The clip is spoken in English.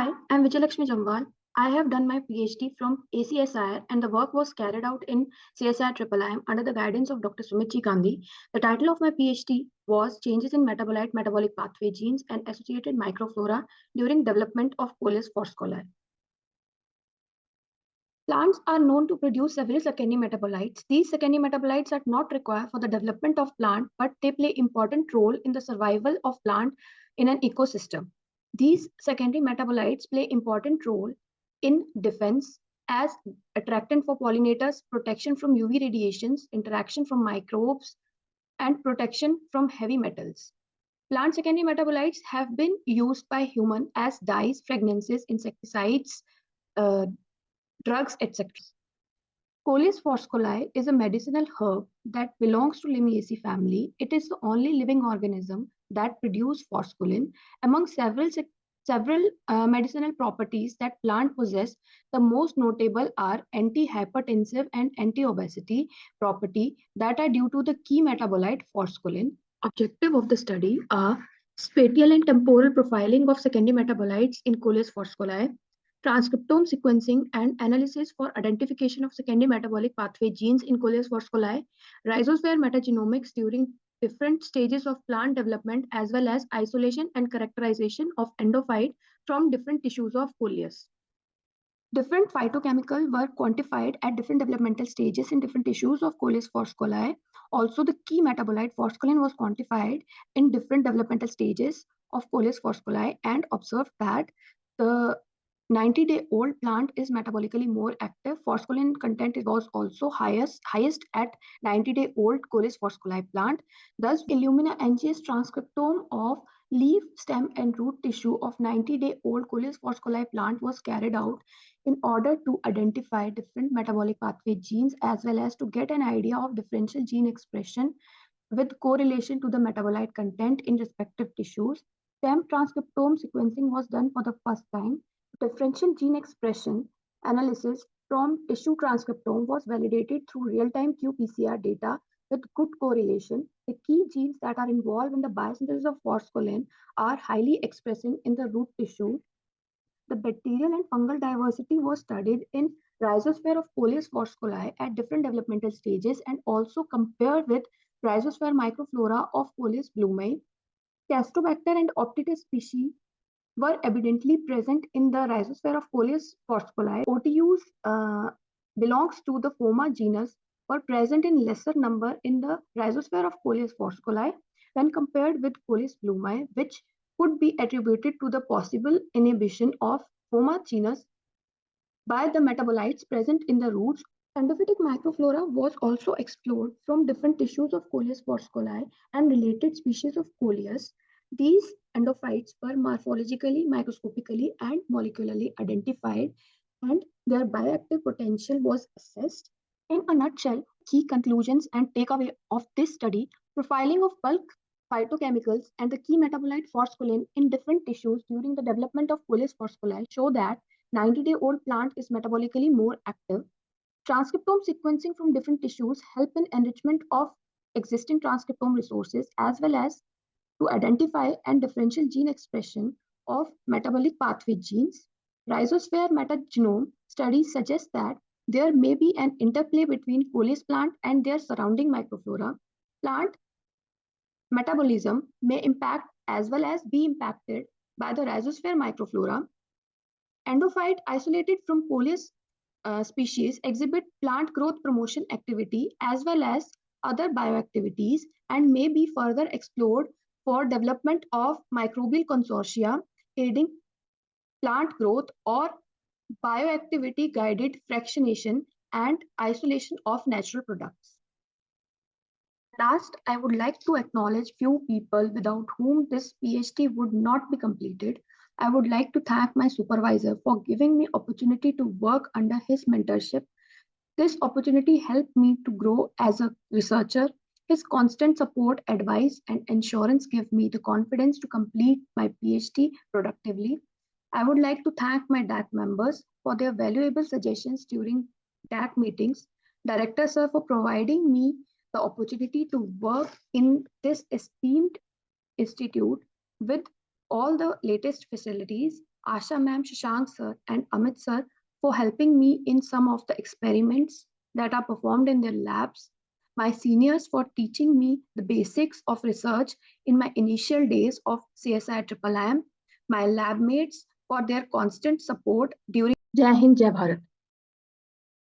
Hi, I'm Vijay Lakshmi Jamwal. I have done my PhD from ACSIR and the work was carried out in CSIR IIIM under the guidance of Dr. Sumit G. Gandhi. The title of my PhD was Changes in Metabolite Metabolic Pathway Genes and Associated Microflora During Development of Coleus forscoli. Plants are known to produce several secondary metabolites. These secondary metabolites are not required for the development of plant, but they play important role in the survival of plant in an ecosystem. These secondary metabolites play important role in defense as attractant for pollinators, protection from UV radiations, interaction from microbes, and protection from heavy metals. Plant secondary metabolites have been used by human as dyes, fragrances, insecticides, uh, drugs, etc. Coleus forscoli is a medicinal herb that belongs to Limiaceae family. It is the only living organism that produces forscolin. Among several medicinal properties that plant possess, the most notable are anti-hypertensive and anti-obesity property that are due to the key metabolite forscolin. Objective of the study are spatial and temporal profiling of secondary metabolites in Coleus forscoli, transcriptome sequencing and analysis for identification of secondary metabolic pathway genes in Coleus forscoli, rhizosphere metagenomics during different stages of plant development, as well as isolation and characterization of endophyte from different tissues of Coleus. Different phytochemicals were quantified at different developmental stages in different tissues of Coleus forscoli. Also, the key metabolite forscolin was quantified in different developmental stages of Coleus forscoli and observed that the 90-day-old plant is metabolically more active. Forscolin content was also highest at 90-day-old Coleus forscoli plant. Thus, Illumina NGS transcriptome of leaf, stem, and root tissue of 90-day-old Coleus forscoli plant was carried out in order to identify different metabolic pathway genes as well as to get an idea of differential gene expression with correlation to the metabolite content in respective tissues. Stem transcriptome sequencing was done for the first time. Differential gene expression analysis from tissue transcriptome was validated through real-time qPCR data with good correlation. The key genes that are involved in the biosynthesis of forscolin are highly expressing in the root tissue. The bacterial and fungal diversity was studied in rhizosphere of Coleus forscoli at different developmental stages and also compared with rhizosphere microflora of Coleus blumei. Castrobacter and Optitis species were evidently present in the rhizosphere of Coleus forscoli. OTUs belongs to the Phoma genus were present in lesser number in the rhizosphere of Coleus forscoli when compared with Coleus blumei, which could be attributed to the possible inhibition of Phoma genus by the metabolites present in the roots. Endophytic microflora was also explored from different tissues of Coleus forscoli and related species of Coleus. These endophytes were morphologically, microscopically, and molecularly identified, and their bioactive potential was assessed. In a nutshell, key conclusions and takeaway of this study, profiling of bulk phytochemicals and the key metabolite forscolin in different tissues during the development of Coleus forscoli show that 90-day-old plant is metabolically more active. Transcriptome sequencing from different tissues help in enrichment of existing transcriptome resources as well as to identify and differential gene expression of metabolic pathway genes. Rhizosphere metagenome studies suggest that there may be an interplay between Coleus plant and their surrounding microflora. Plant metabolism may impact as well as be impacted by the rhizosphere microflora. Endophyte isolated from Coleus species exhibit plant growth promotion activity as well as other bioactivities and may be further explored for development of microbial consortia aiding plant growth or bioactivity guided fractionation and isolation of natural products. Last, I would like to acknowledge few people without whom this PhD would not be completed. I would like to thank my supervisor for giving me opportunity to work under his mentorship. This opportunity helped me to grow as a researcher. His constant support, advice, and assurance give me the confidence to complete my PhD productively. I would like to thank my DAC members for their valuable suggestions during DAC meetings. Director Sir for providing me the opportunity to work in this esteemed institute with all the latest facilities. Asha ma'am, Shashank sir, and Amit sir for helping me in some of the experiments that are performed in their labs. My seniors for teaching me the basics of research in my initial days of CSI IIIM. My lab mates for their constant support during Jai Hind, Jai Bharat.